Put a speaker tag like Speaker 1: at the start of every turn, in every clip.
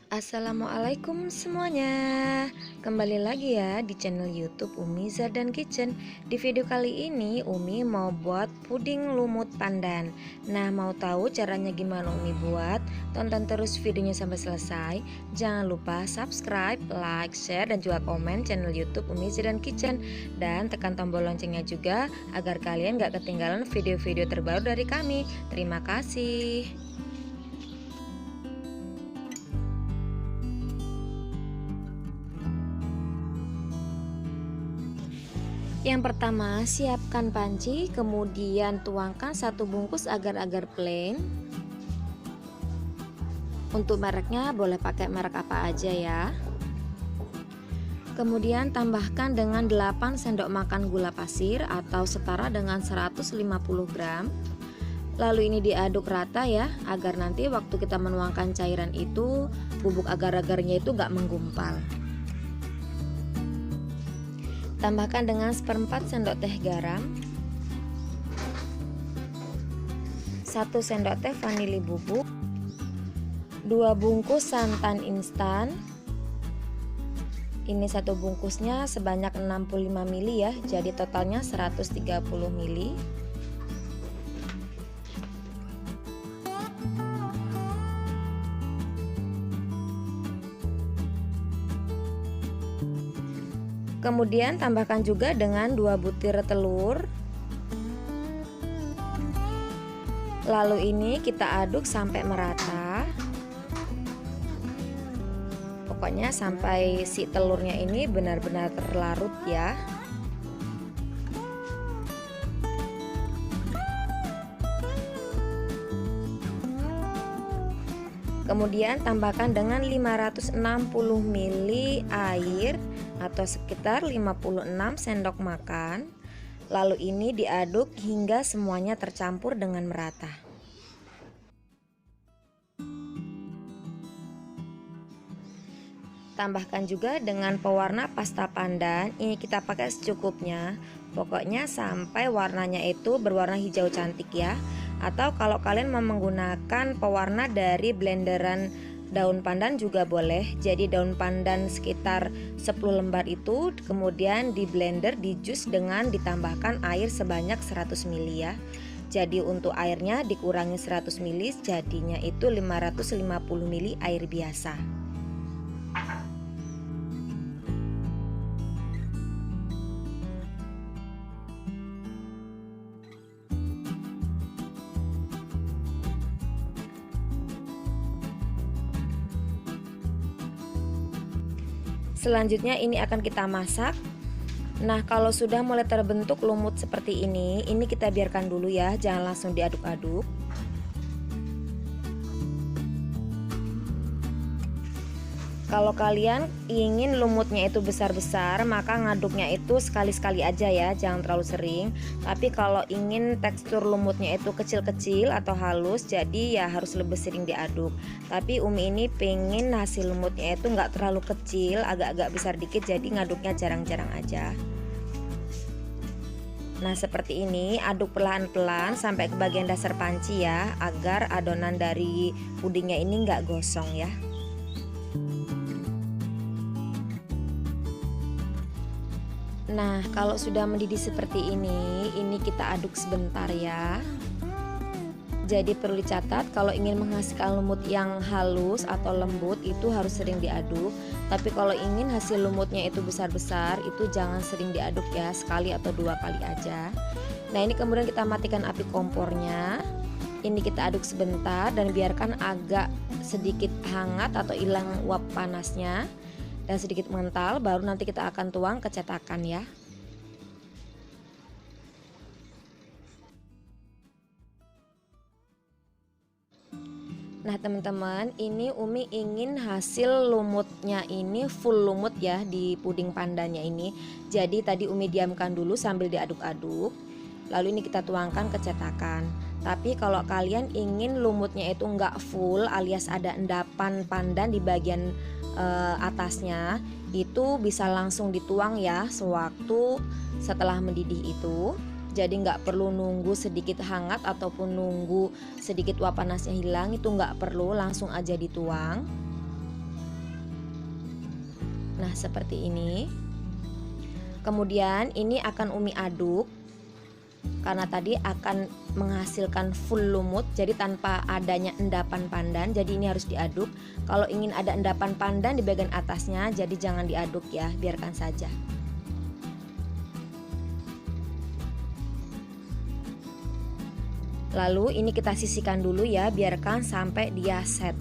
Speaker 1: Assalamualaikum semuanya. Kembali lagi ya di channel YouTube Umi Zardan Kitchen. Di video kali ini Umi mau buat puding lumut pandan. Nah, mau tahu caranya gimana Umi buat? Tonton terus videonya sampai selesai. Jangan lupa subscribe, like, share dan juga komen channel YouTube Umi Zardan Kitchen, dan tekan tombol loncengnya juga agar kalian gak ketinggalan video-video terbaru dari kami. Terima kasih. Yang pertama, siapkan panci, kemudian tuangkan satu bungkus agar-agar plain. Untuk mereknya boleh pakai merek apa aja ya. Kemudian tambahkan dengan 8 sendok makan gula pasir atau setara dengan 150 gram. Lalu ini diaduk rata ya, agar nanti waktu kita menuangkan cairan itu bubuk agar-agarnya itu gak menggumpal. Tambahkan dengan seperempat sendok teh garam, 1 sendok teh vanili bubuk, 2 bungkus santan instan. Ini satu bungkusnya sebanyak 65 ml ya, jadi totalnya 130 ml. Kemudian tambahkan juga dengan 2 butir telur. Lalu ini kita aduk sampai merata. Pokoknya sampai si telurnya ini benar-benar terlarut ya. Kemudian tambahkan dengan 560 ml air atau sekitar 56 sendok makan. Lalu ini diaduk hingga semuanya tercampur dengan merata. Tambahkan juga dengan pewarna pasta pandan. Ini kita pakai secukupnya. Pokoknya sampai warnanya itu berwarna hijau cantik ya. Atau kalau kalian mau menggunakan pewarna dari blenderan daun pandan juga boleh. Jadi daun pandan sekitar 10 lembar itu kemudian di blender, di jus dengan ditambahkan air sebanyak 100 ml ya. Jadi untuk airnya dikurangi 100 ml, jadinya itu 550 ml air biasa. Selanjutnya ini akan kita masak. Nah, kalau sudah mulai terbentuk lumut seperti ini kita biarkan dulu ya, jangan langsung diaduk-aduk. Kalau kalian ingin lumutnya itu besar-besar, maka ngaduknya itu sekali-sekali aja ya, jangan terlalu sering. Tapi kalau ingin tekstur lumutnya itu kecil-kecil atau halus, jadi ya harus lebih sering diaduk. Tapi Umi ini pengen hasil lumutnya itu nggak terlalu kecil, agak-agak besar dikit, jadi ngaduknya jarang-jarang aja. Nah, seperti ini, aduk pelan-pelan sampai ke bagian dasar panci ya, agar adonan dari pudingnya ini nggak gosong ya. Nah, kalau sudah mendidih seperti ini kita aduk sebentar ya. Jadi perlu dicatat, kalau ingin menghasilkan lumut yang halus atau lembut itu harus sering diaduk. Tapi kalau ingin hasil lumutnya itu besar-besar, itu jangan sering diaduk ya, sekali atau 2 kali aja. Nah, ini kemudian kita matikan api kompornya. Ini kita aduk sebentar dan biarkan agak sedikit hangat atau hilang uap panasnya dan sedikit mengental, baru nanti kita akan tuang ke cetakan ya. Nah teman-teman, ini Umi ingin hasil lumutnya ini full lumut ya di puding pandannya ini. Jadi tadi Umi diamkan dulu sambil diaduk-aduk. Lalu ini kita tuangkan ke cetakan. Tapi kalau kalian ingin lumutnya itu nggak full alias ada endapan pandan di bagian atasnya, itu bisa langsung dituang ya sewaktu setelah mendidih itu. Jadi nggak perlu nunggu sedikit hangat ataupun nunggu sedikit uap panasnya hilang, itu nggak perlu, langsung aja dituang. Nah, seperti ini. Kemudian ini akan Umi aduk, karena tadi akan menghasilkan full lumut, jadi tanpa adanya endapan pandan. Jadi ini harus diaduk. Kalau ingin ada endapan pandan di bagian atasnya, jadi jangan diaduk ya, biarkan saja. Lalu ini kita sisihkan dulu ya, biarkan sampai dia set.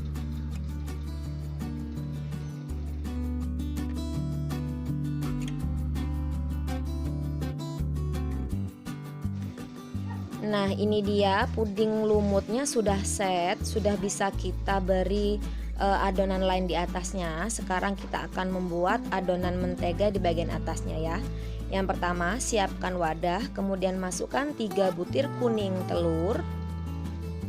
Speaker 1: Nah, ini dia puding lumutnya sudah set, sudah bisa kita beri adonan lain di atasnya. Sekarang kita akan membuat adonan mentega di bagian atasnya ya. Yang pertama, siapkan wadah, kemudian masukkan 3 butir kuning telur.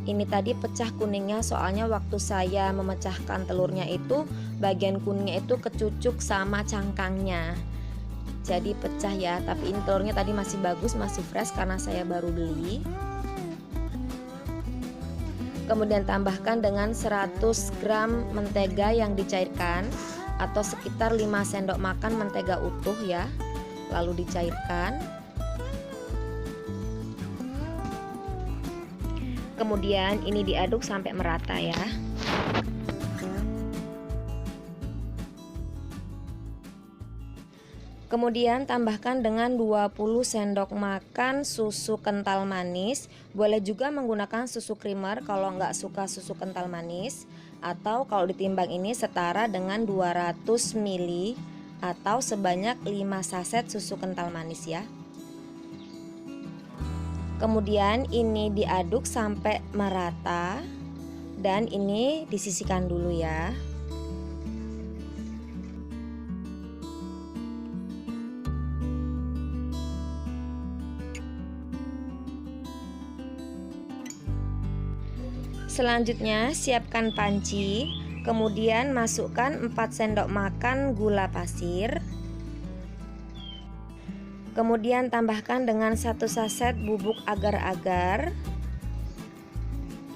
Speaker 1: Ini tadi pecah kuningnya, soalnya waktu saya memecahkan telurnya itu bagian kuningnya itu kecucuk sama cangkangnya. Jadi pecah ya, tapi ini telurnya tadi masih bagus, masih fresh karena saya baru beli. Kemudian tambahkan dengan 100 gram mentega yang dicairkan atau sekitar 5 sendok makan mentega utuh ya. Lalu dicairkan. Kemudian ini diaduk sampai merata ya. Kemudian tambahkan dengan 20 sendok makan susu kental manis. Boleh juga menggunakan susu creamer kalau nggak suka susu kental manis. Atau kalau ditimbang ini setara dengan 200 ml atau sebanyak 5 saset susu kental manis ya. Kemudian ini diaduk sampai merata. Dan ini disisihkan dulu ya. Selanjutnya siapkan panci, kemudian masukkan 4 sendok makan gula pasir. Kemudian tambahkan dengan 1 saset bubuk agar-agar.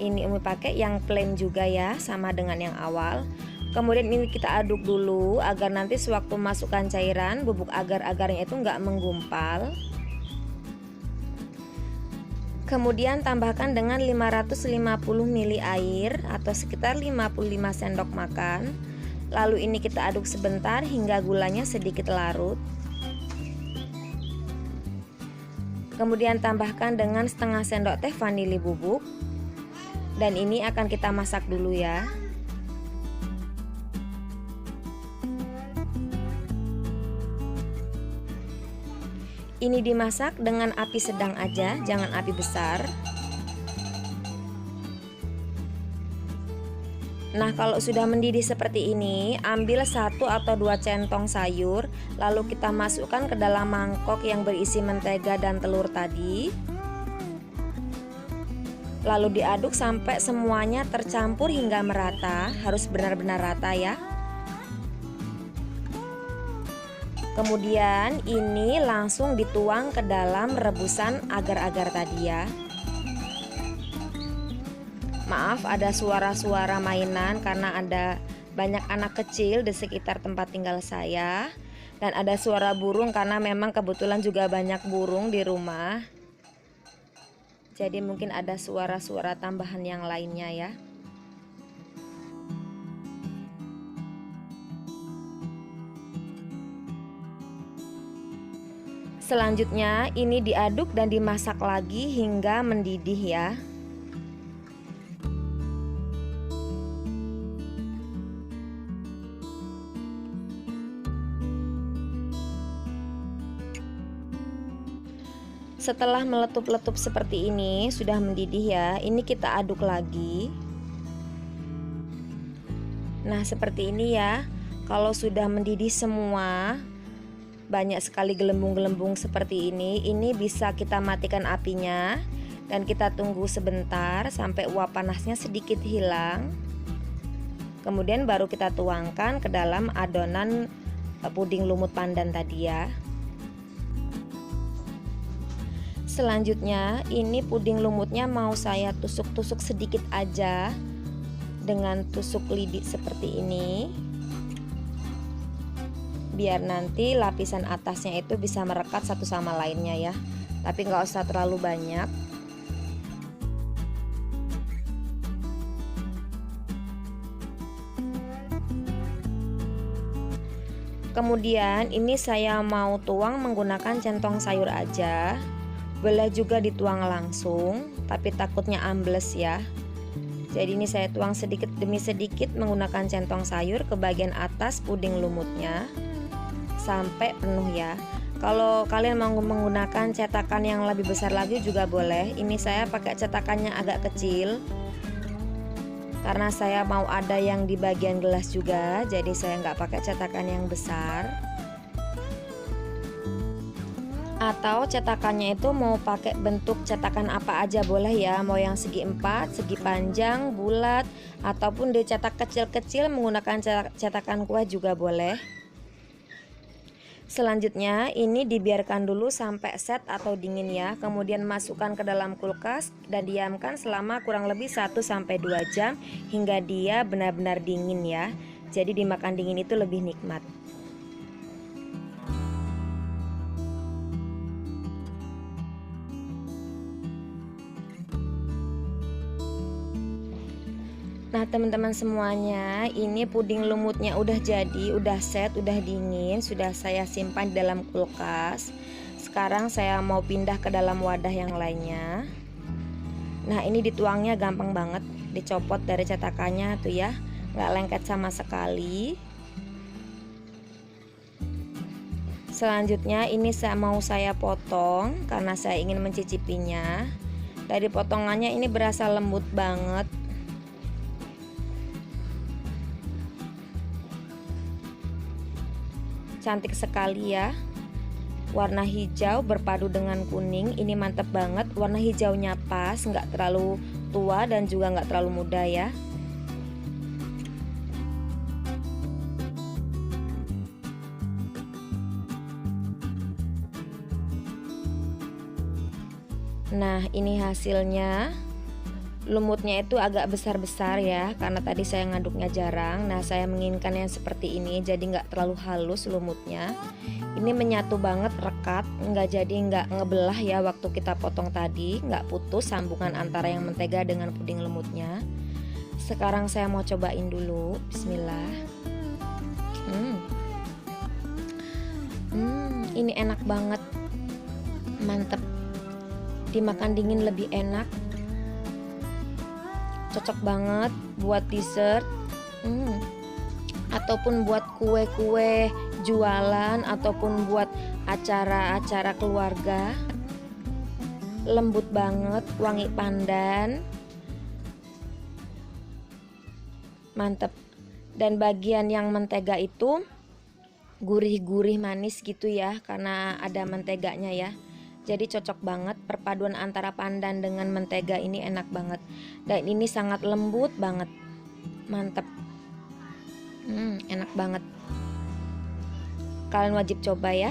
Speaker 1: Ini Umi pakai yang plain juga ya, sama dengan yang awal. Kemudian ini kita aduk dulu agar nanti sewaktu masukkan cairan bubuk agar-agarnya itu nggak menggumpal. Kemudian tambahkan dengan 550 ml air atau sekitar 55 sendok makan. Lalu ini kita aduk sebentar hingga gulanya sedikit larut. Kemudian tambahkan dengan setengah sendok teh vanili bubuk. Dan ini akan kita masak dulu ya. Ini dimasak dengan api sedang aja, jangan api besar. Nah, kalau sudah mendidih seperti ini, ambil 1 atau 2 centong sayur, lalu kita masukkan ke dalam mangkok yang berisi mentega dan telur tadi. Lalu diaduk sampai semuanya tercampur hingga merata, harus benar-benar rata ya. Kemudian ini langsung dituang ke dalam rebusan agar-agar tadi ya. Maaf ada suara-suara mainan karena ada banyak anak kecil di sekitar tempat tinggal saya. Dan ada suara burung karena memang kebetulan juga banyak burung di rumah. Jadi mungkin ada suara-suara tambahan yang lainnya ya. Selanjutnya ini diaduk dan dimasak lagi hingga mendidih ya. Setelah meletup-letup seperti ini, sudah mendidih ya. Ini kita aduk lagi. Nah, seperti ini ya. Kalau sudah mendidih semua, banyak sekali gelembung-gelembung seperti ini bisa kita matikan apinya dan kita tunggu sebentar sampai uap panasnya sedikit hilang. Kemudian baru kita tuangkan ke dalam adonan puding lumut pandan tadi ya. Selanjutnya ini puding lumutnya mau saya tusuk-tusuk sedikit aja dengan tusuk lidi seperti ini. biar nanti lapisan atasnya itu bisa merekat satu sama lainnya ya. Tapi nggak usah terlalu banyak. Kemudian ini saya mau tuang menggunakan centong sayur aja. Boleh juga dituang langsung, tapi takutnya ambles ya. Jadi ini saya tuang sedikit demi sedikit menggunakan centong sayur ke bagian atas puding lumutnya sampai penuh ya. Kalau kalian mau menggunakan cetakan yang lebih besar lagi juga boleh. Ini saya pakai cetakannya agak kecil karena saya mau ada yang di bagian gelas juga, jadi saya nggak pakai cetakan yang besar. Atau cetakannya itu mau pakai bentuk cetakan apa aja boleh ya, mau yang segi empat, segi panjang, bulat, ataupun dicetak kecil-kecil menggunakan cetakan kue juga boleh. Selanjutnya ini dibiarkan dulu sampai set atau dingin ya. Kemudian masukkan ke dalam kulkas dan diamkan selama kurang lebih 1-2 jam hingga dia benar-benar dingin ya. Jadi dimakan dingin itu lebih nikmat. Nah teman-teman semuanya, ini puding lumutnya udah jadi, udah set, udah dingin, sudah saya simpan di dalam kulkas. Sekarang saya mau pindah ke dalam wadah yang lainnya. Nah ini dituangnya gampang banget, dicopot dari cetakannya tuh ya, nggak lengket sama sekali. Selanjutnya ini mau saya potong karena saya ingin mencicipinya. Dari potongannya ini berasa lembut banget. Cantik sekali ya. Warna hijau berpadu dengan kuning, ini mantep banget. Warna hijaunya pas, nggak terlalu tua dan juga nggak terlalu muda ya. Nah ini hasilnya. Lumutnya itu agak besar-besar ya, karena tadi saya ngaduknya jarang. Nah saya menginginkan yang seperti ini, jadi nggak terlalu halus lumutnya. Ini menyatu banget, rekat, nggak ngebelah ya waktu kita potong tadi, nggak putus sambungan antara yang mentega dengan puding lumutnya. Sekarang saya mau cobain dulu. Bismillah. Ini enak banget, mantep. Dimakan dingin lebih enak. Cocok banget buat dessert ataupun buat kue-kue jualan ataupun buat acara-acara keluarga. Lembut banget, wangi pandan, mantep. Dan bagian yang mentega itu gurih-gurih manis gitu ya, karena ada menteganya ya. Jadi cocok banget, perpaduan antara pandan dengan mentega ini enak banget. Dan ini sangat lembut banget, mantep. Enak banget. Kalian wajib coba ya.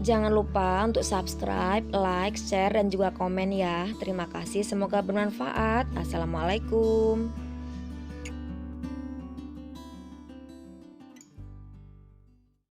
Speaker 1: Jangan lupa untuk subscribe, like, share, dan juga komen ya. Terima kasih, semoga bermanfaat. Assalamualaikum.